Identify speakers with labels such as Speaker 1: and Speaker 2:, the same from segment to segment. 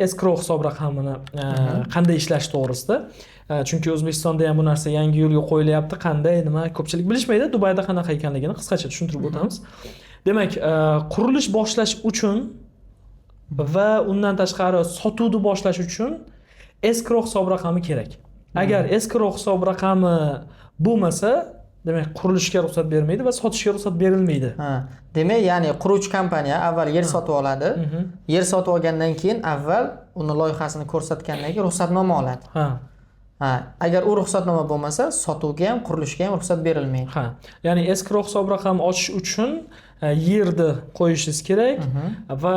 Speaker 1: escrow hisob raqamini qanday ishlash to'g'risida. Chunki O'zbekistonda ham bu narsa yangi yo'lga qo'yilyapti. Qanday, nima ko'pchilik bilishmaydi. Dubayda qanaqa ekanligini qisqacha tushuntirib o'tamiz. Demak, qurilish boshlash uchun va undan tashqari sotuvni boshlash uchun escrow hisob raqami kerak. Agar escrow hisob raqami bo'lmasa, demak qurilishga ruxsat bermaydi va sotishga ruxsat berilmaydi.
Speaker 2: Demak, ya'ni quruvchi kompaniya avval yer sotib oladi. Yer sotib olgandan keyin avval uni loyihasini ko'rsatgandan keyin ruxsatnoma oladi. Agar u ruxsatnoma bo'lmasa, sotuvga ham, qurilishga ham ruxsat berilmaydi.
Speaker 1: Ya'ni escrow hisob raqami ochish uchun yerni qo'yishingiz kerak va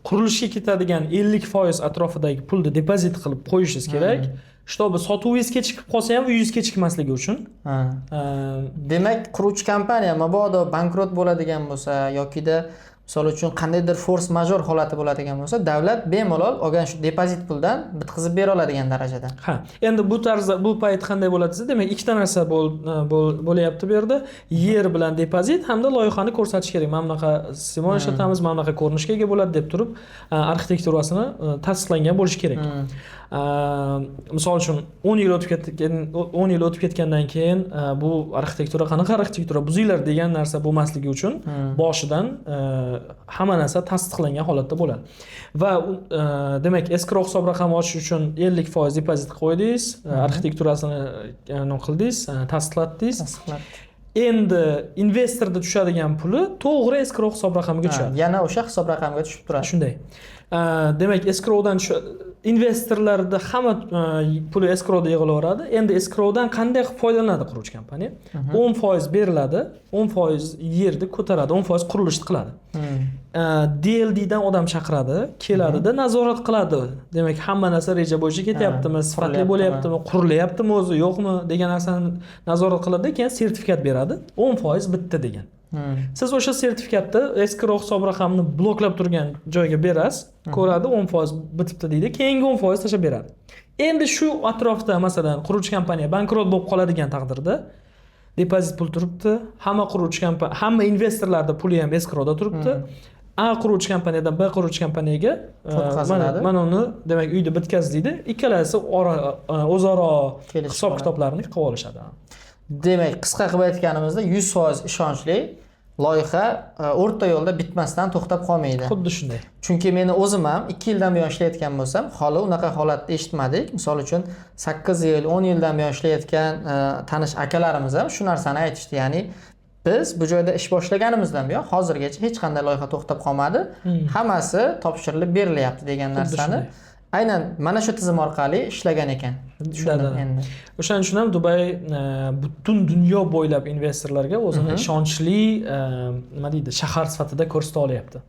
Speaker 1: qurilishga ketadigan 50% atrofidagi pulni depozit qilib qo'yishingiz kerak. Shtobi sotuvingiz kechikib qolsa ham uyingiz kechikmasligi uchun.
Speaker 2: Demak, quruvchi kompaniya mabodo bankrot bo'ladigan bo'lsa yoki-da misol uchun qandaydir force major holati bo'ladigan bo'lsa, davlat bemalol olgan shu depozit puldan bitkazib bera oladigan darajada.
Speaker 1: Endi bu tarzda bu payt qanday bo'ladi desa, demak, ikkita narsa bo'lyapti bu yerda. Yer bilan depozit hamda loyihani ko'rsatish kerak. Mana bunaqa sistema ishlatamiz, mana bunaqa ko'rinishga ega bo'ladi deb turib, arxitekturasini tasdiqlangan bo'lishi kerak. Misol uchun 10 yil o'tib ketgandan keyin bu arxitektura qanaqa arxitektura buzinglar degan narsa bo'lmasligi uchun boshidan hamma narsa tasdiqlangan holatda bo'ladi. Va demak, escrow hisob raqami ochish uchun 50% depozit qo'ydingiz, arxitekturasini qildingiz, tasdiqlatdingiz. Endi investorda tushadigan puli to'g'ri escrow hisob raqamiga tushadi.
Speaker 2: Yana o'sha hisob raqamiga tushib turadi.
Speaker 1: Shunday. Demak, escrowdan investorlarda hamma puli escrowda yig'ilaveradi. Endi escrowdan qanday foydalanadi quruvchi kompaniya? 10% beriladi, 10% yerni ko'taradi, 10% qurilishni qiladi. DLD dan odam chaqiradi, keladida nazorat qiladi. Demak, hamma narsa reja bo'yicha ketyaptimi, sifatli bo'lyaptimi, qurilyaptimi o'zi, yo'qmi degan narsani nazorat qiladi, keyin sertifikat beradi. 10% bitta degan. Siz o'sha sertifikatni escrow hisob raqamini bloklab turgan joyga berasiz, ko'radi, 10% bitibdi deydi, keyingi 10% tashlab beradi. Endi shu atrofda masalan quruvchi kompaniya bankrot bo'lib qoladigan taqdirda depozit pul turibdi, hamma quruvchi kompaniya, hamma investorlarda puli ham escrowda turibdi. A quruvchi kompaniyadan B quruvchi kompaniyaga mana uni demak uyda bitkaz deydi. Ikkalasi o'zaro hisob kitoblarini qilib olishadi.
Speaker 2: Demak, qisqa qilib aytganimizda 100% ishonchli loyiha o'rta yo'lda bitmasdan to'xtab qolmaydi.
Speaker 1: Xuddi shunday.
Speaker 2: Chunki meni o'zim ham 2 yildan buyon ishlayotgan bo'lsam, hali unaqa holatda eshitmadik. Misol uchun 8 yil, 10 yildan buyon ishlayotgan tanish akalarimiz ham shu narsani aytishdi. Ya'ni biz bu joyda ish boshlaganimizdan buyon hozirgacha hech qanday loyiha to'xtab qolmadi. Hammasi topshirilib berilyapti degan narsani aynan mana shu tizim orqali ishlagan ekan. Tushundim endi.
Speaker 1: O'shaning uchun ham Dubay butun dunyo bo'ylab investorlarga o'zini ishonchli, nima deydi, shahar sifatida ko'rsata olyapti.